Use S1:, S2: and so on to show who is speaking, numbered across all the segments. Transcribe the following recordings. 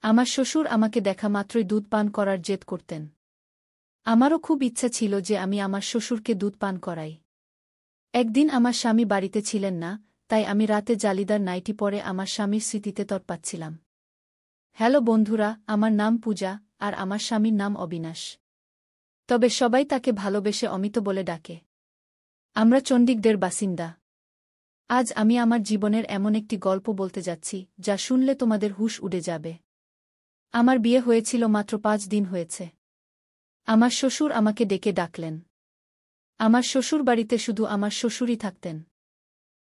S1: আমার শ্বশুর আমাকে দেখা মাত্রই দুধ পান করার জেদ করতেন। আমারও খুব ইচ্ছা ছিল যে আমি আমার শ্বশুরকে দুধ পান করাই। একদিন আমার স্বামী বাড়িতে ছিলেন না, তাই আমি রাতে জালিদার নাইটি পরে আমার স্বামীর স্মৃতিতে তৎপাচ্ছিলাম। হ্যালো বন্ধুরা, আমার নাম পূজা, আর আমার স্বামীর নাম অবিনাশ। তবে সবাই তাকে ভালোবেসে অমিত বলে ডাকে। আমরা চণ্ডীগড়ের বাসিন্দা। আজ আমি আমার জীবনের এমন একটি গল্প বলতে যাচ্ছি যা শুনলে তোমাদের হুঁশ উড়ে যাবে। আমার বিয়ে হয়েছিল মাত্র 5 দিন হয়েছে। আমার শ্বশুর আমাকে ডেকে ডাকলেন। আমার শ্বশুর বাড়িতে শুধু আমার শ্বশুরই থাকতেন।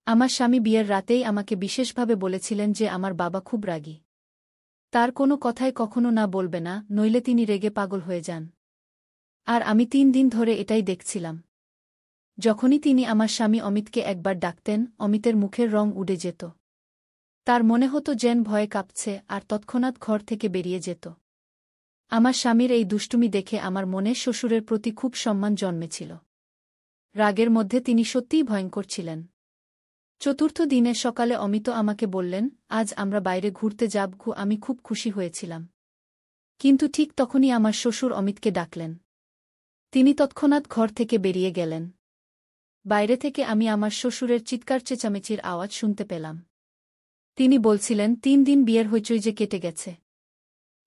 S1: আমার স্বামী বিয়ের রাতেই আমাকে বিশেষভাবে বলেছিলেন যে আমার বাবা খুব রাগী। তার কোনো কথায় কখনো না বলবে না, নইলে তিনি রেগে পাগল হয়ে যান। আর আমি 3 দিন ধরে এটাই দেখছিলাম। যখনই তিনি আমার স্বামী অমিতকে একবার ডাকতেন, অমিতের মুখের রং উড়ে যেত। তার মনে হতো যেন ভয়ে কাঁপছে, আর তৎক্ষণাৎ ঘর থেকে বেরিয়ে যেত। আমার স্বামীর এই দুষ্টুমি দেখে আমার মনে শ্বশুরের প্রতি খুব সম্মান জন্মেছিল। রাগের মধ্যে তিনি সত্যিই ভয়ঙ্কর ছিলেন। চতুর্থ দিনে সকালে অমিত আমাকে বললেন, আজ আমরা বাইরে ঘুরতে যাব। আমি খুব খুশি হয়েছিলাম। কিন্তু ঠিক তখনই আমার শ্বশুর অমিতকে ডাকলেন। তিনি তৎক্ষণাৎ ঘর থেকে বেরিয়ে গেলেন। বাইরে থেকে আমি আমার শ্বশুরের চিৎকার চেঁচামেচির আওয়াজ শুনতে পেলাম। তিনি বলছিলেন, 3 দিন বিয়ের হইচই যে কেটে গেছে।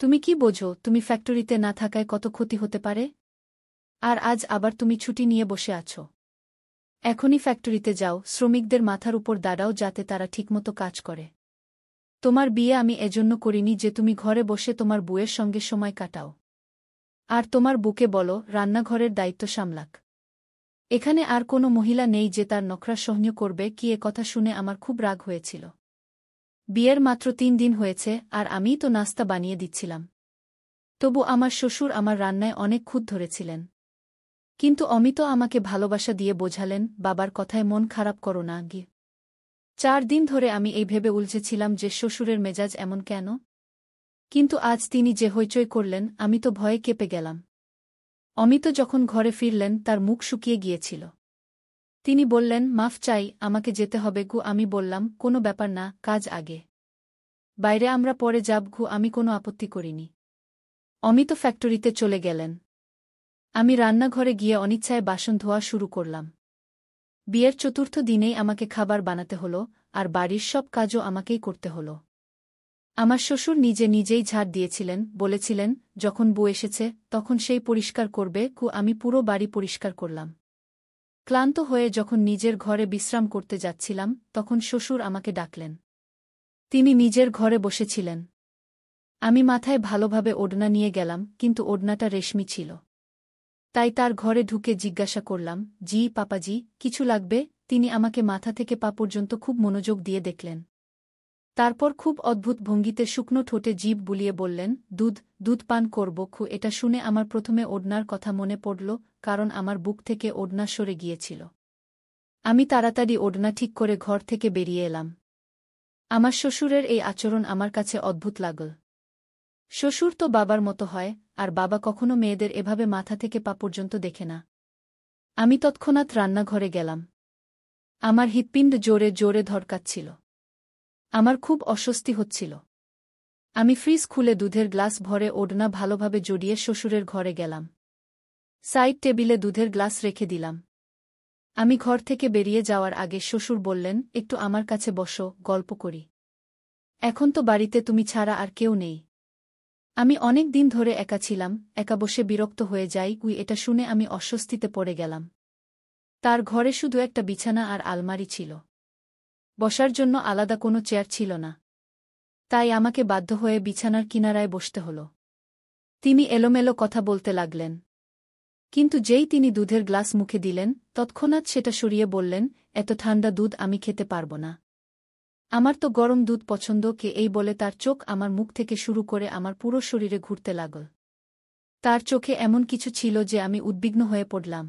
S1: তুমি কি বোঝো তুমি ফ্যাক্টরিতে না থাকায় কত ক্ষতি হতে পারে? আর আজ আবার তুমি ছুটি নিয়ে বসে আছো। এখনই ফ্যাক্টরিতে যাও, শ্রমিকদের মাথার উপর দাঁড়াও যাতে তারা ঠিকমতো কাজ করে। তোমার বিয়ে আমি এজন্য করিনি যে তুমি ঘরে বসে তোমার বউয়ের সঙ্গে সময় কাটাও। আর তোমার বুকে বলো রান্নাঘরের দায়িত্ব সামলাক। এখানে আর কোনো মহিলা নেই যে তার নখরা সহ্য করবে। কি এ কথা শুনে আমার খুব রাগ হয়েছিল। বিয়ের মাত্র 3 দিন হয়েছে, আর আমিই তো নাস্তা বানিয়ে দিচ্ছিলাম। তবু আমার শ্বশুর আমার রান্নায় অনেক খুঁত ধরেছিলেন। কিন্তু অমিত আমাকে ভালোবাসা দিয়ে বোঝালেন, বাবার কথায় মন খারাপ করো না গি। 4 দিন ধরে আমি এই ভেবে উলঝেছিলাম যে শ্বশুরের মেজাজ এমন কেন। কিন্তু আজ তিনি যে হইচই করলেন, আমি তো ভয়ে কেঁপে গেলাম। অমিত যখন ঘরে ফিরলেন তার মুখ শুকিয়ে গিয়েছিল। তিনি বললেন, মাফ চাই, আমাকে যেতে হবে। আমি বললাম, কোনো ব্যাপার না, কাজ আগে। বাইরে আমরা পরে যাব। আমি কোনো আপত্তি করিনি। অমিত ফ্যাক্টরিতে চলে গেলেন। আমি রান্নাঘরে গিয়ে অনিচ্ছায় বাসন ধোয়া শুরু করলাম। বিয়ের চতুর্থ দিনেই আমাকে খাবার বানাতে হলো, আর বাড়ির সব কাজও আমাকেই করতে হলো। আমার শ্বশুর নিজে নিজেই ঝাড় দিয়েছিলেন, বলেছিলেন, যখন বউ এসেছে তখন সেই পরিষ্কার করবে। আমি পুরো বাড়ি পরিষ্কার করলাম। ক্লান্ত হয়ে যখন নিজের ঘরে বিশ্রাম করতে যাচ্ছিলাম তখন শ্বশুর আমাকে ডাকলেন। তিনি নিজের ঘরে বসেছিলেন। আমি মাথায় ভালোভাবে ওড়না নিয়ে গেলাম, কিন্তু ওড়নাটা রেশমি ছিল। তাই তার ঘরে ঢুকে জিজ্ঞাসা করলাম, জি পাপাজি, কিছু লাগবে? তিনি আমাকে মাথা থেকে পা পর্যন্ত খুব মনোযোগ দিয়ে দেখলেন। তারপর খুব অদ্ভুত ভঙ্গিতে শুকনো ঠোঁটে জিভ বুলিয়ে বললেন, দুধ পান করব। এটা শুনে আমার প্রথমে ওড়নার কথা মনে পড়ল, কারণ আমার বুক থেকে ওড়না সরে গিয়েছিল। আমি তাড়াতাড়ি ওড়না ঠিক করে ঘর থেকে বেরিয়ে এলাম। আমার শ্বশুরের এই আচরণ আমার কাছে অদ্ভুত লাগল। শ্বশুর তো বাবার মতো হয়, আর বাবা কখনো মেয়েদের এভাবে মাথা থেকে পা পর্যন্ত দেখে না। আমি তৎক্ষণাৎ রান্নাঘরে গেলাম। আমার হৃৎপিণ্ড জোরে জোরে ধড়কাচ্ছিল। আমার খুব অস্বস্তি হচ্ছিল। আমি ফ্রিজ খুলে দুধের গ্লাস ভরে ওড়না ভালোভাবে জড়িয়ে শ্বশুরের ঘরে গেলাম। সাইড টেবিলে দুধের গ্লাস রেখে দিলাম। আমি ঘর থেকে বেরিয়ে যাওয়ার আগে শ্বশুর বললেন, একটু আমার কাছে বসো, গল্প করি। এখন তো বাড়িতে তুমি ছাড়া আর কেউ নেই। আমি অনেক দিন ধরে একা ছিলাম, একা বসে বিরক্ত হয়ে যাই। এটা শুনে আমি অস্বস্তিতে পড়ে গেলাম। তার ঘরে শুধু একটা বিছানা আর আলমারি ছিল। বসার জন্য আলাদা কোনো চেয়ার ছিল না। তাই আমাকে বাধ্য হয়ে বিছানার কিনারায় বসতে হল। তিনি এলোমেলো কথা বলতে লাগলেন। কিন্তু যেই তিনি দুধের গ্লাস মুখে দিলেন তৎক্ষণাৎ সেটা সরিয়ে বললেন, এত ঠান্ডা দুধ আমি খেতে পারব না। আমার তো গরম দুধ পছন্দ। এই বলে তার চোখ আমার মুখ থেকে শুরু করে আমার পুরো শরীরে ঘুরতে লাগল। তার চোখে এমন কিছু ছিল যে আমি উদ্বিগ্ন হয়ে পড়লাম।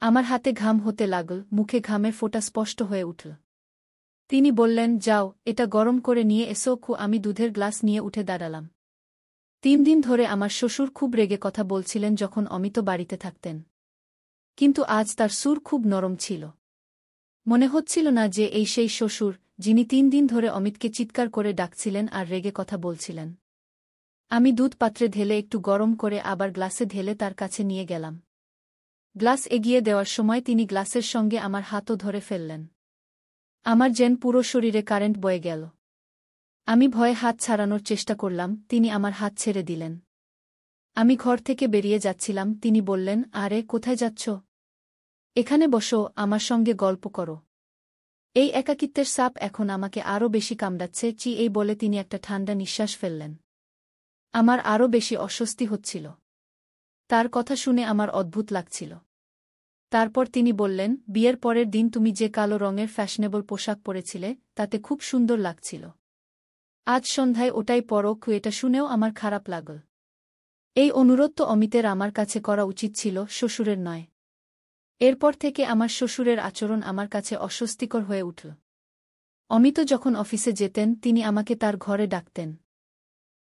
S1: আমার হাতে ঘাম হতে লাগল, মুখে ঘামের ফোঁটা স্পষ্ট হয়ে উঠল। তিনি বললেন, যাও, এটা গরম করে নিয়ে এসো। আমি দুধের গ্লাস নিয়ে উঠে দাঁড়ালাম। 3 দিন ধরে আমার শ্বশুর খুব রেগে কথা বলছিলেন যখন অমিত বাড়িতে থাকতেন। কিন্তু আজ তার সুর খুব নরম ছিল। মনে হচ্ছিল না যে এই সেই শ্বশুর, যিনি 3 দিন ধরে অমিতকে চিৎকার করে ডাকছিলেন আর রেগে কথা বলছিলেন। আমি দুধ পাত্রে ঢেলে একটু গরম করে আবার গ্লাসে ঢেলে তার কাছে নিয়ে গেলাম। গ্লাস এগিয়ে দেওয়ার সময় তিনি গ্লাসের সঙ্গে আমার হাতও ধরে ফেললেন। আমার যেন পুরো শরীরে কারেন্ট বয়ে গেল। আমি ভয়ে হাত ছাড়ানোর চেষ্টা করলাম, তিনি আমার হাত ছেড়ে দিলেন। আমি ঘর থেকে বেরিয়ে যাচ্ছিলাম, তিনি বললেন, আরে কোথায় যাচ্ছ? এখানে বসো, আমার সঙ্গে গল্প করো। এই একাকিত্বের সাপ এখন আমাকে আরও বেশি কামড়াচ্ছে। এই বলে তিনি একটা ঠান্ডা নিঃশ্বাস ফেললেন। আমার আরও বেশি অস্বস্তি হচ্ছিল। তার কথা শুনে আমার অদ্ভুত লাগছিল। তারপর তিনি বললেন, বিয়ের পরের দিন তুমি যে কালো রঙের ফ্যাশনেবল পোশাক পরেছিলে তাতে খুব সুন্দর লাগছিল। আজ সন্ধ্যায় ওটাই পরো। এটা শুনেও আমার খারাপ লাগল। এই অনুরোধ তো অমিতের আমার কাছে করা উচিত ছিল, শ্বশুরের নয়। এরপর থেকে আমার শ্বশুরের আচরণ আমার কাছে অস্বস্তিকর হয়ে উঠল। অমিত যখন অফিসে যেতেন তিনি আমাকে তার ঘরে ডাকতেন।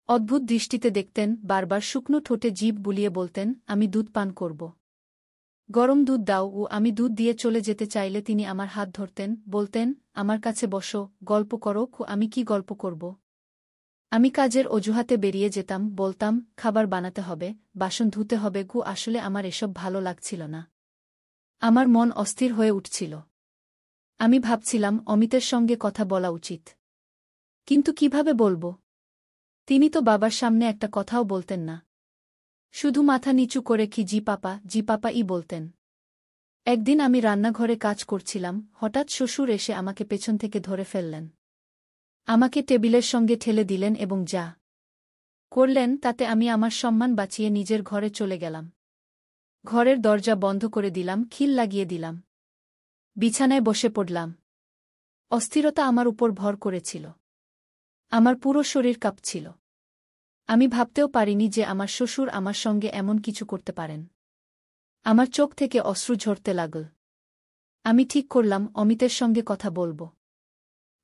S1: অদ্ভুত দৃষ্টিতে দেখতেন, বারবার শুকনো ঠোঁটে জিভ বুলিয়ে বলতেন, আমি দুধ পান করব। গরম দুধ দাও। আমি দুধ দিয়ে চলে যেতে চাইলে তিনি আমার হাত ধরতেন, বলতেন, আমার কাছে বসো, গল্প করো। আমি কি গল্প করব? আমি কাজের অজুহাতে বেরিয়ে যেতাম, বলতাম, খাবার বানাতে হবে, বাসন ধুতে হবে। আসলে আমার এসব ভালো লাগছিল না। আমার মন অস্থির হয়ে উঠছিল। আমি ভাবছিলাম অমিতের সঙ্গে কথা বলা উচিত। কিন্তু কিভাবে বলবো? তিনি তো বাবার সামনে একটা কথাও বলতেন না। শুধু মাথা নিচু করে কি জি পাপা ই বলতেন। একদিন আমি রান্নাঘরে কাজ করছিলাম, হঠাৎ শ্বশুর এসে আমাকে পেছন থেকে ধরে ফেললেন। আমাকে টেবিলের সঙ্গে ঠেলে দিলেন এবং যা করলেন তাতে আমি আমার সম্মান বাঁচিয়ে নিজের ঘরে চলে গেলাম। ঘরের দরজা বন্ধ করে দিলাম, খিল লাগিয়ে দিলাম। বিছানায় বসে পড়লাম। অস্থিরতা আমার উপর ভর করেছিল। আমার পুরো শরীর কাঁপছিল। আমি ভাবতেও পারিনি যে আমার শ্বশুর আমার সঙ্গে এমন কিছু করতে পারেন। আমার চোখ থেকে অশ্রু ঝরতে লাগল। আমি ঠিক করলাম অমিতের সঙ্গে কথা বলবো।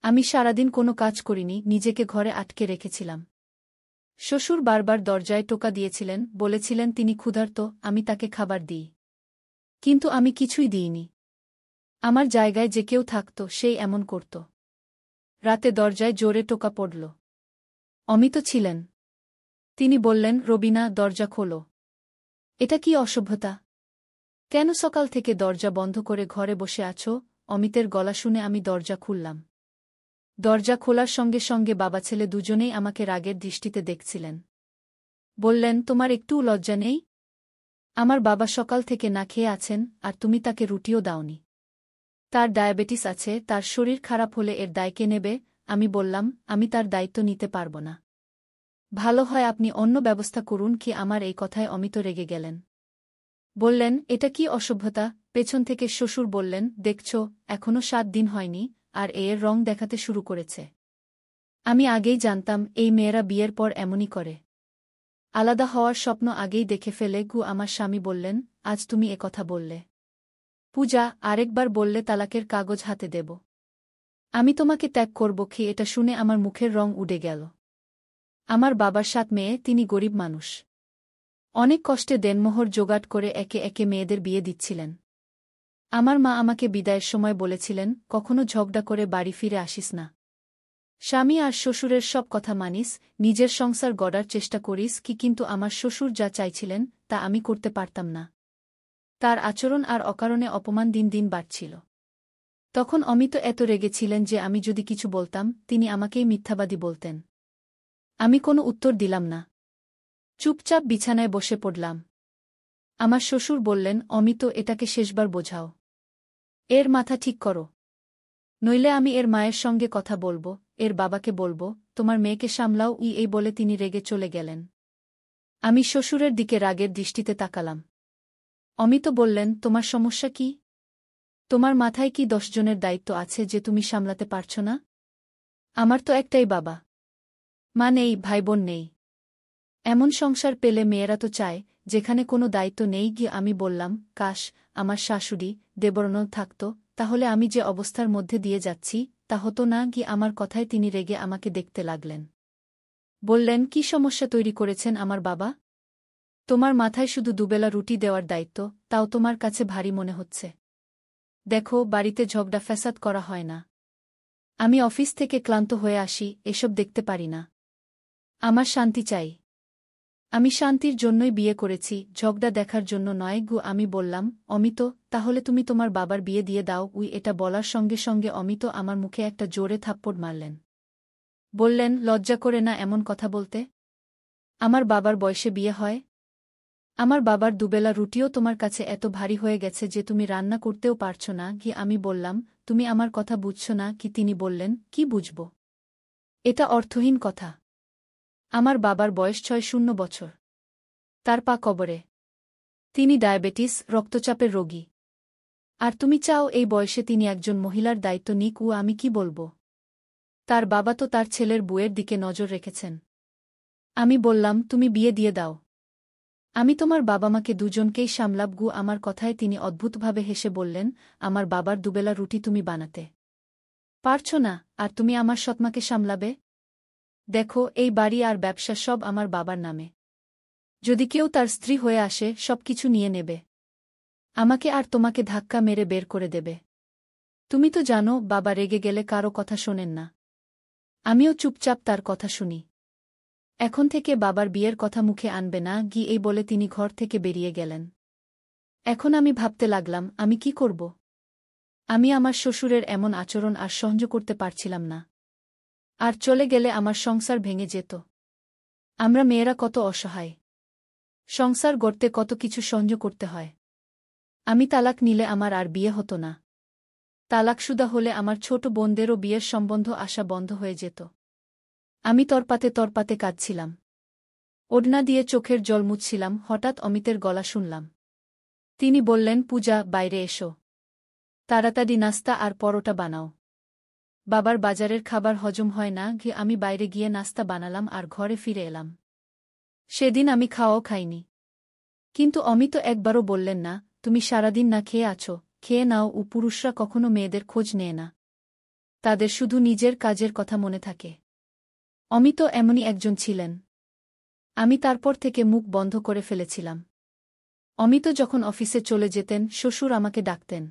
S1: আমি সারাদিন কোনো কাজ করিনি, নিজেকে ঘরে আটকে রেখেছিলাম। শ্বশুর বারবার দরজায় টোকা দিয়েছিলেন, বলেছিলেন তিনি ক্ষুধার্ত, আমি তাকে খাবার দিই। কিন্তু আমি কিছুই দিইনি। আমার জায়গায় যে কেউ থাকত সেই এমন করত। রাতে দরজায় জোরে টোকা পড়ল। অমিত ছিলেন। তিনি বললেন, রবিনা, দরজা খোলো। এটা কি অসভ্যতা? কেন সকাল থেকে দরজা বন্ধ করে ঘরে বসে আছো? অমিতের গলা শুনে আমি দরজা খুললাম। দরজা খোলার সঙ্গে সঙ্গে বাবা ছেলে দুজনেই আমাকে রাগের দৃষ্টিতে দেখছিলেন। বললেন, তোমার একটুও লজ্জা নেই? আমার বাবা সকাল থেকে না খেয়ে আছেন, আর তুমি তাকে রুটিও দাওনি। তার ডায়াবেটিস আছে, তার শরীর খারাপ হলে এর দায় কে নেবে? আমি বললাম, আমি তার দায়িত্ব নিতে পারব না। ভালো হয় আপনি অন্য ব্যবস্থা করুন। আমার এই কথায় অমিত রেগে গেলেন। বললেন, এটা কি অসভ্যতা? পেছন থেকে শ্বশুর বললেন, দেখছ, এখনো 7 দিন হয়নি, আর এর রং দেখাতে শুরু করেছে। আমি আগেই জানতাম এই মেয়েরা বিয়ের পর এমনই করে। আলাদা হওয়ার স্বপ্ন আগেই দেখে ফেলে। আমার স্বামী বললেন, আজ তুমি কথা বললে। পূজা, আরেকবার বললে তালাকের কাগজ হাতে দেব। আমি তোমাকে ত্যাগ করব। এটা শুনে আমার মুখের রং উড়ে গেল। আমার বাবার 7 মেয়ে, তিনি গরিব মানুষ। অনেক কষ্টে দেনমোহর জোগাড় করে একে একে মেয়েদের বিয়ে দিচ্ছিলেন। আমার মা আমাকে বিদায়ের সময় বলেছিলেন, কখনো ঝগড়া করে বাড়ি ফিরে আসিস না। স্বামী আর শ্বশুরের সব কথা মানিস, নিজের সংসার গড়ার চেষ্টা করিস। কিন্তু আমার শ্বশুর যা চাইছিলেন তা আমি করতে পারতাম না। তার আচরণ আর অকারণে অপমান দিন দিন বাড়ছিল। তখন অমিত এত রেগেছিলেন যে আমি যদি কিছু বলতাম তিনি আমাকেই মিথ্যাবাদী বলতেন। আমি কোনো উত্তর দিলাম না। চুপচাপ বিছানায় বসে পড়লাম। আমার শ্বশুর বললেন, অমিত, এটাকে শেষবার বোঝাও। এর মাথা ঠিক করো। নইলে আমি এর মায়ের সঙ্গে কথা বলবো, এর বাবাকে বলবো, তোমার মেয়েকে সামলাও। এই বলে তিনি রেগে চলে গেলেন। আমি শ্বশুরের দিকে রাগের দৃষ্টিতে তাকালাম। অমিত বললেন, তোমার সমস্যা কি? তোমার মাথায় কি 10 জনের দায়িত্ব আছে যে তুমি সামলাতে পারছ না? আমার তো একটাই বাবা মা নেই, ভাইবোন নেই। এমন সংসার পেলে মেয়েরা তো চায় যেখানে কোনো দায়িত্ব নেই। আমি বললাম, কাশ আমার শাশুড়ি দেবরনল থাকত, তাহলে আমি যে অবস্থার মধ্যে দিয়ে যাচ্ছি তা হতো না। আমার কথায় তিনি রেগে আমাকে দেখতে লাগলেন। বললেন, কি সমস্যা তৈরি করেছেন আমার বাবা? তোমার মাথায় শুধু দুবেলা রুটি দেওয়ার দায়িত্ব, তাও তোমার কাছে ভারী মনে হচ্ছে। দেখো, বাড়িতে ঝগড়া ফ্যাসাদ করা হয় না। আমি অফিস থেকে ক্লান্ত হয়ে আসি, এসব দেখতে পারি না। আমার শান্তি চাই। আমি শান্তির জন্যই বিয়ে করেছি, ঝগড়া দেখার জন্য নয় গু। আমি বললাম, অমিত, তাহলে তুমি তোমার বাবার বিয়ে দিয়ে দাও। এটা বলার সঙ্গে সঙ্গে অমিত আমার মুখে একটা জোরে থাপ্পড় মারলেন। বললেন, লজ্জা করে না এমন কথা বলতে? আমার বাবার বয়সে বিয়ে হয়? আমার বাবার দুবেলা রুটিও তোমার কাছে এত ভারী হয়ে গেছে যে তুমি রান্না করতেও পারছ না কি? আমি বললাম, তুমি আমার কথা বুঝছ না কি? তিনি বললেন, কি বুঝব? এটা অর্থহীন কথা। আমার বাবার বয়স ৬০ বছর। তার পা কবরে। তিনি ডায়াবেটিস, রক্তচাপের রোগী। আর তুমি চাও এই বয়সে তিনি একজন মহিলার দায়িত্ব নিক? আমি কি বলব? তার বাবা তো তার ছেলের বউয়ের দিকে নজর রেখেছেন। আমি বললাম, তুমি বিয়ে দিয়ে দাও। আমি তোমার বাবা-মাকে দুজনকেই সামলাব। আমার কথায় তিনি অদ্ভুতভাবে হেসে বললেন, আমার বাবার দুবেলা রুটি তুমি বানাতে পারছ না, আর তুমি আমার সৎমাকে সামলাবে? দেখো, এই বাড়ি আর ব্যবসা সব আমার বাবার নামে। যদি কেউ তার স্ত্রী হয়ে আসে, সবকিছু নিয়ে নেবে। আমাকে আর তোমাকে ধাক্কা মেরে বের করে দেবে। তুমি তো জানো, বাবা রেগে গেলে কারো কথা শোনেন না। আমিও চুপচাপ তার কথা শুনি। এখন থেকে বাবার বিয়ের কথা মুখে আনবে না এই বলে তিনি ঘর থেকে বেরিয়ে গেলেন। এখন আমি ভাবতে লাগলাম, আমি কি করব? আমি আমার শ্বশুরের এমন আচরণ আর সহ্য করতে পারছিলাম না। আর চলে গেলে আমার সংসার ভেঙে যেত। আমরা মেয়েরা কত অসহায়। সংসার গড়তে কত কিছু সহ্য করতে হয়। আমি তালাক নিলে আমার আর বিয়ে হতো না। তালাকশুদা হলে আমার ছোট বোনদেরও বিয়ের সম্বন্ধ আসা বন্ধ হয়ে যেত। আমি তরপাতে তরপাতে কাঁদছিলাম। ওড়না দিয়ে চোখের জল মুছছিলাম, হঠাৎ অমিতের গলা শুনলাম। তিনি বললেন, পূজা, বাইরে এসো। তাড়াতাড়ি নাস্তা আর পরোটা বানাও। বাবার বাজারের খাবার হজম হয় না। আমি বাইরে গিয়ে নাস্তা বানালাম আর ঘরে ফিরে এলাম। সেদিন আমি খাওয়াও খাইনি। কিন্তু অমিত একবারও বললেন না, তুমি সারাদিন না খেয়ে আছো, খেয়ে নাও। পুরুষরা কখনো মেয়েদের খোঁজ নেয় না। তাদের শুধু নিজের কাজের কথা মনে থাকে। অমিত এমনই একজন ছিলেন। আমি তারপর থেকে মুখ বন্ধ করে ফেলেছিলাম। অমিত যখন অফিসে চলে যেতেন, শ্বশুর আমাকে ডাকতেন।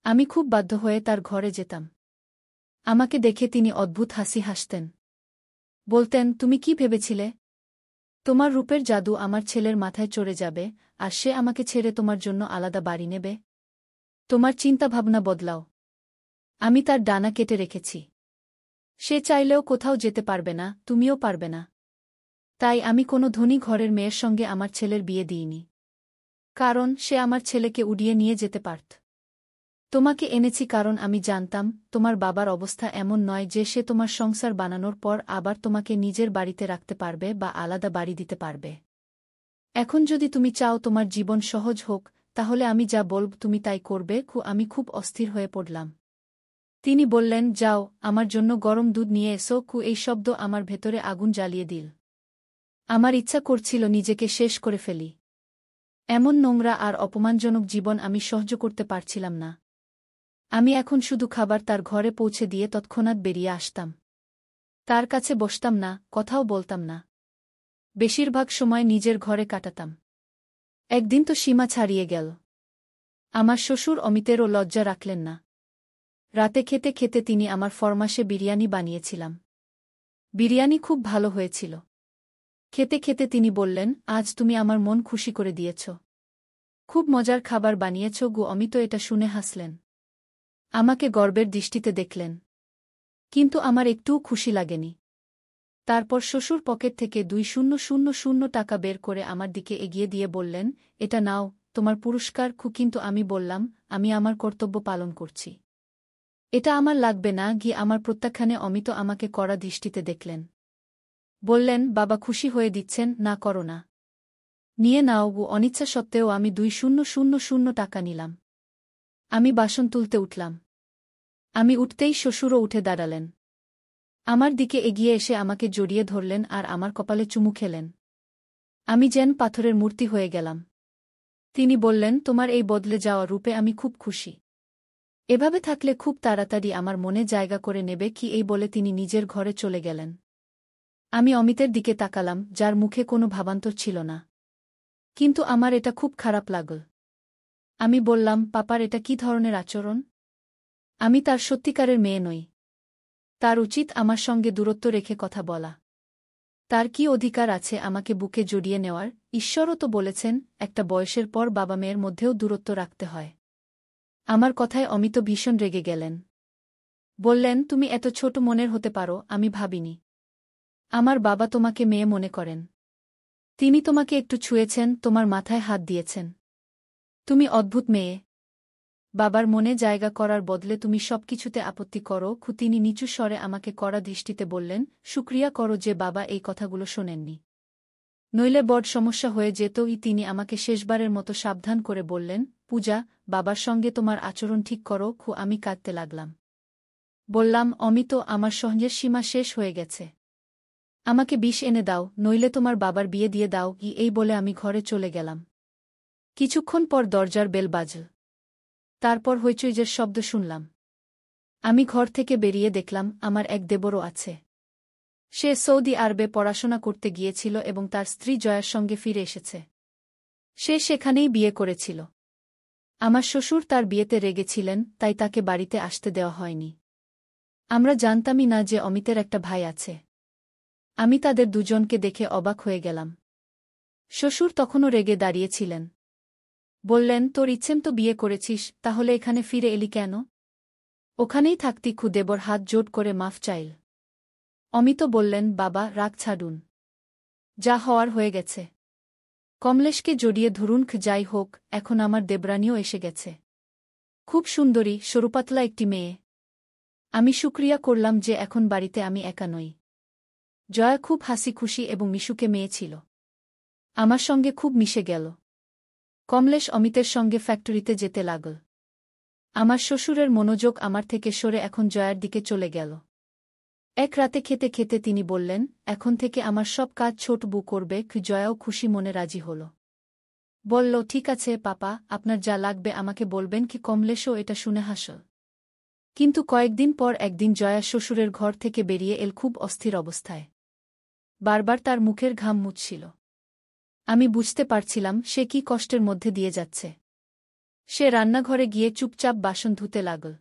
S1: আমি খুব বাধ্য হয়ে তার ঘরে যেতাম। আমাকে দেখে তিনি অদ্ভুত হাসি হাসতেন। বলতেন, তুমি কি ভেবেছিলে? তোমার রূপের জাদু আমার ছেলের মাথায় চড়ে যাবে, আর সে আমাকে ছেড়ে তোমার জন্য আলাদা বাড়ি নেবে? তোমার চিন্তাভাবনা বদলাও। আমি তার ডানা কেটে রেখেছি। সে চাইলেও কোথাও যেতে পারবে না, তুমিও পারবে না। তাই আমি কোনো ধনী ঘরের মেয়ের সঙ্গে আমার ছেলের বিয়ে দিইনি। কারণ সে আমার ছেলেকে উড়িয়ে নিয়ে যেতে পারত। তোমাকে এনেছি কারণ আমি জানতাম, তোমার বাবার অবস্থা এমন নয় যে সে তোমার সংসার বানানোর পর আবার তোমাকে নিজের বাড়িতে রাখতে পারবে বা আলাদা বাড়ি দিতে পারবে। এখন যদি তুমি চাও তোমার জীবন সহজ হোক, তাহলে আমি যা বলব তুমি তাই করবে। আমি খুব অস্থির হয়ে পড়লাম। তিনি বললেন, যাও, আমার জন্য গরম দুধ নিয়ে এসো। এই শব্দ আমার ভেতরে আগুন জ্বালিয়ে দিল। আমার ইচ্ছা করছিল নিজেকে শেষ করে ফেলি। এমন নোংরা আর অপমানজনক জীবন আমি সহ্য করতে পারছিলাম না। আমি এখন শুধু খাবার তার ঘরে পৌঁছে দিয়ে তৎক্ষণাৎ বেরিয়ে আসতাম। তার কাছে বসতাম না, কথাও বলতাম না। বেশিরভাগ সময় নিজের ঘরে কাটাতাম। একদিন তো সীমা ছাড়িয়ে গেল। আমার শ্বশুর অমিতেরও লজ্জা রাখলেন না। রাতে খেতে খেতে তিনি আমার ফরমাশে বিরিয়ানি বানিয়েছিলাম। বিরিয়ানি খুব ভালো হয়েছিল। খেতে খেতে তিনি বললেন, আজ তুমি আমার মন খুশি করে দিয়েছ। খুব মজার খাবার বানিয়েছ। অমিত এটা শুনে হাসলেন। আমাকে গর্বের দৃষ্টিতে দেখলেন। কিন্তু আমার একটুও খুশি লাগেনি। তারপর শ্বশুর পকেট থেকে ২০০০ টাকা বের করে আমার দিকে এগিয়ে দিয়ে বললেন, এটা নাও, তোমার পুরস্কার। কিন্তু আমি বললাম, আমি আমার কর্তব্য পালন করছি। এটা আমার লাগবে না। আমার প্রত্যাখ্যানে অমিত আমাকে কড়া দৃষ্টিতে দেখলেন। বললেন, বাবা খুশি হয়ে দিচ্ছেন, না করো না। নিয়ে নাও। অনিচ্ছা সত্ত্বেও আমি ২০০০ টাকা নিলাম। আমি বাসন তুলতে উঠলাম। আমি উঠতেই শ্বশুরও উঠে দাঁড়ালেন। আমার দিকে এগিয়ে এসে আমাকে জড়িয়ে ধরলেন আর আমার কপালে চুমু খেলেন। আমি যেন পাথরের মূর্তি হয়ে গেলাম। তিনি বললেন, তোমার এই বদলে যাওয়া রূপে আমি খুব খুশি। এভাবে থাকলে খুব তাড়াতাড়ি আমার মনে জায়গা করে নেবে। এই বলে তিনি নিজের ঘরে চলে গেলেন। আমি অমিতের দিকে তাকালাম, যার মুখে কোনো ভাবান্তর ছিল না। কিন্তু আমার এটা খুব খারাপ লাগল। আমি বললাম, পাপার এটা কি ধরনের আচরণ? আমি তার সত্যিকারের মেয়ে নই। তার উচিত আমার সঙ্গে দূরত্ব রেখে কথা বলা। তার কি অধিকার আছে আমাকে বুকে জড়িয়ে নেওয়ার? ঈশ্বরও তো বলেছেন একটা বয়সের পর বাবা মেয়ের মধ্যেও দূরত্ব রাখতে হয়। আমার কথায় অমিত ভীষণ রেগে গেলেন। বললেন, তুমি এত ছোট মনের হতে পারো আমি ভাবিনি। আমার বাবা তোমাকে মেয়ে মনে করেন। তিনি তোমাকে একটু ছুঁয়েছেন, তোমার মাথায় হাত দিয়েছেন। তুমি অদ্ভুত মেয়ে। বাবার মনে জায়গা করার বদলে তুমি সবকিছুতে আপত্তি করো। তিনি নিচু স্বরে আমাকে কড়া দৃষ্টিতে বললেন, শুক্রিয়া করো যে বাবা এই কথাগুলো শোনেননি। নইলে বড় সমস্যা হয়ে যেতই। তিনি আমাকে শেষবারের মতো সাবধান করে বললেন, পূজা, বাবার সঙ্গে তোমার আচরণ ঠিক করো। আমি কাঁদতে লাগলাম। বললাম, অমিত, আমার সহ্যের সীমা শেষ হয়ে গেছে। আমাকে বিষ এনে দাও, নইলে তোমার বাবার বিয়ে দিয়ে দাও। এই বলে আমি ঘরে চলে গেলাম। কিছুক্ষণ পর দরজার বেল বাজল। তারপর হইচইয়ের শব্দ শুনলাম। আমি ঘর থেকে বেরিয়ে দেখলাম আমার এক দেবরও আছে। সে সৌদি আরবে পড়াশোনা করতে গিয়েছিল এবং তার স্ত্রী জয়ার সঙ্গে ফিরে এসেছে। সে সেখানেই বিয়ে করেছিল। আমার শ্বশুর তার বিয়েতে রেগেছিলেন, তাই তাকে বাড়িতে আসতে দেওয়া হয়নি। আমরা জানতামই না যে অমিতের একটা ভাই আছে। আমি তাদের দুজনকে দেখে অবাক হয়ে গেলাম। শ্বশুর তখনও রেগে দাঁড়িয়েছিলেন। বললেন, তোর ইচ্ছেম তো বিয়ে করেছিস, তাহলে এখানে ফিরে এলি কেন? ওখানেই থাকতি। দেবর হাত জোট করে মাফ চাইল। অমিত বললেন, বাবা, রাগ ছাড়ুন। যা হওয়ার হয়ে গেছে। কমলেশকে জড়িয়ে ধরুন। যাই হোক, এখন আমার দেবরানীও এসে গেছে। খুব সুন্দরী, সরুপাতলা একটি মেয়ে। আমি শুক্রিয়া করলাম যে এখন বাড়িতে আমি একা নই। জয়া খুব হাসি খুশি এবং মিশুকে মেয়ে ছিল। আমার সঙ্গে খুব মিশে গেল। কমলেশ অমিতের সঙ্গে ফ্যাক্টরিতে যেতে লাগল। আমার শ্বশুরের মনোযোগ আমার থেকে সরে এখন জয়ার দিকে চলে গেল। এক রাতে খেতে খেতে তিনি বললেন, এখন থেকে আমার সব কাজ ছোট বউ করবে। জয়াও খুশি মনে রাজি হল। বলল, ঠিক আছে পাপা, আপনার যা লাগবে আমাকে বলবেন। কমলেশও এটা শুনে হাসল। কিন্তু কয়েকদিন পর একদিন জয়া শ্বশুরের ঘর থেকে বেরিয়ে এল খুব অস্থির অবস্থায়। বারবার তার মুখের ঘাম মুছছিল। আমি বুঝতে পারছিলাম সে কি কষ্টের মধ্যে দিয়ে যাচ্ছে। সে রান্নাঘরে গিয়ে চুপচাপ বাসন ধুতে লাগল।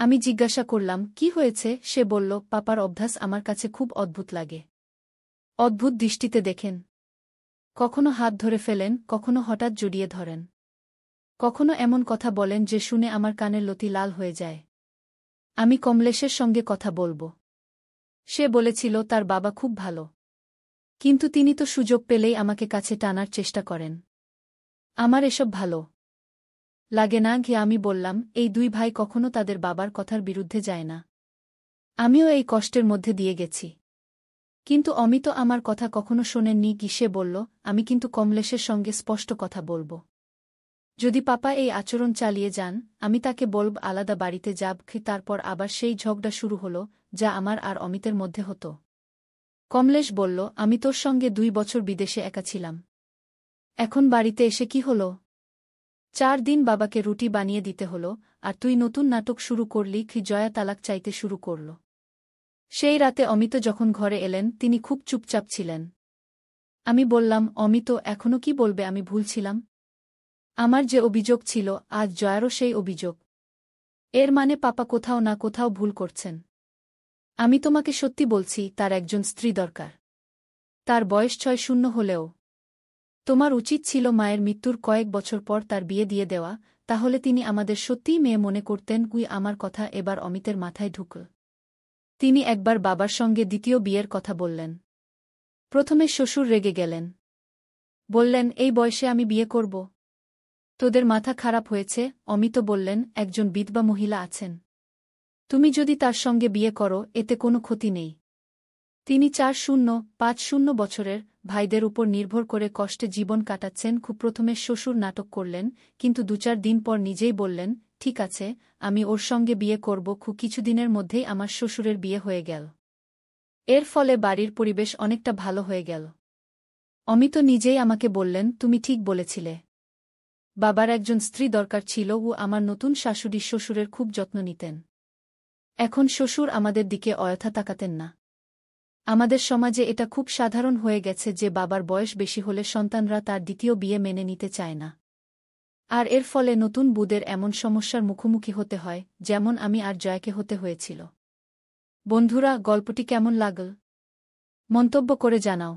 S1: আমি জিজ্ঞাসা করলাম, কি হয়েছে? সে বলল, পাপার অভ্যাস আমার কাছে খুব অদ্ভুত লাগে। অদ্ভুত দৃষ্টিতে দেখেন। কখনো হাত ধরে ফেলেন, কখনো হঠাৎ জড়িয়ে ধরেন। কখনো এমন কথা বলেন যে শুনে আমার কানের লতি লাল হয়ে যায়। আমি কমলেশের সঙ্গে কথা বলবো। সে বলেছিল তার বাবা খুব ভালো। কিন্তু তিনি তো সুযোগ পেলেই আমাকে কাছে টানার চেষ্টা করেন। আমার এসব ভালো লাগে না। আমি বললাম, এই দুই ভাই কখনো তাদের বাবার কথার বিরুদ্ধে যায় না। আমিও এই কষ্টের মধ্যে দিয়ে গেছি। কিন্তু অমিত আমার কথা কখনো শোনেননি। সে বলল, আমি কিন্তু কমলেশের সঙ্গে স্পষ্ট কথা বলবো। যদি পাপা এই আচরণ চালিয়ে যান, আমি তাকে বলব আলাদা বাড়িতে যাব। তারপর আবার সেই ঝগড়া শুরু হল, যা আমার আর অমিতের মধ্যে হতো। কমলেশ বলল, আমি তোর সঙ্গে 2 বছর বিদেশে একা ছিলাম। এখন বাড়িতে এসে কি হল? 4 দিন বাবাকে রুটি বানিয়ে দিতে হল, আর তুই নতুন নাটক শুরু করলি। জয়া তালাক চাইতে শুরু করল। সেই রাতে অমিত যখন ঘরে এলেন তিনি খুব চুপচাপ ছিলেন। আমি বললাম, অমিত, এখনো কি বলবে আমি ভুল ছিলাম? আমার যে অভিযোগ ছিল, আজ জয়ারও সেই অভিযোগ। এর মানে পাপা কোথাও না কোথাও ভুল করছেন। আমি তোমাকে সত্যি বলছি, তার একজন স্ত্রী দরকার। তার বয়স 6-0 হলেও। তোমার উচিত ছিল মায়ের মৃত্যুর কয়েক বছর পর তার বিয়ে দিয়ে দেওয়া, তাহলে তিনি আমাদের সত্যিই মেয়ে মনে করতেন। আমার কথা এবার অমিতের মাথায় ঢুকল। তিনি একবার বাবার সঙ্গে দ্বিতীয় বিয়ের কথা বললেন। প্রথমে শ্বশুর রেগে গেলেন। বললেন, এই বয়সে আমি বিয়ে করব? তোদের মাথা খারাপ হয়েছে। অমিত বললেন, একজন বিধবা মহিলা আছেন। তুমি যদি তার সঙ্গে বিয়ে করো, এতে কোনো ক্ষতি নেই। তিনি 4-0-5-0 বছরের ভাইদের উপর নির্ভর করে কষ্টে জীবন কাটাচ্ছেন। প্রথমে শ্বশুর নাটক করলেন, কিন্তু 2-4 দিন পর নিজেই বললেন, ঠিক আছে, আমি ওর সঙ্গে বিয়ে করব। কিছুদিনের মধ্যেই আমার শ্বশুরের বিয়ে হয়ে গেল। এর ফলে বাড়ির পরিবেশ অনেকটা ভালো হয়ে গেল। অমিত নিজেই আমাকে বললেন, তুমি ঠিক বলেছিলে। বাবার একজন স্ত্রী দরকার ছিল। আমার নতুন শাশুড়ি শ্বশুরের খুব যত্ন নিতেন। এখন শ্বশুর আমাদের দিকে অযথা তাকাতেন না। আমাদের সমাজে এটা খুব সাধারণ হয়ে গেছে যে বাবার বয়স বেশি হলে সন্তানরা তার দ্বিতীয় বিয়ে মেনে নিতে চায় না। আর এর ফলে নতুন বউদের এমন সমস্যার মুখোমুখি হতে হয়, যেমন আমি আর জয়াকে হতে হয়েছিল। বন্ধুরা, গল্পটি কেমন লাগল? মন্তব্য করে জানাও।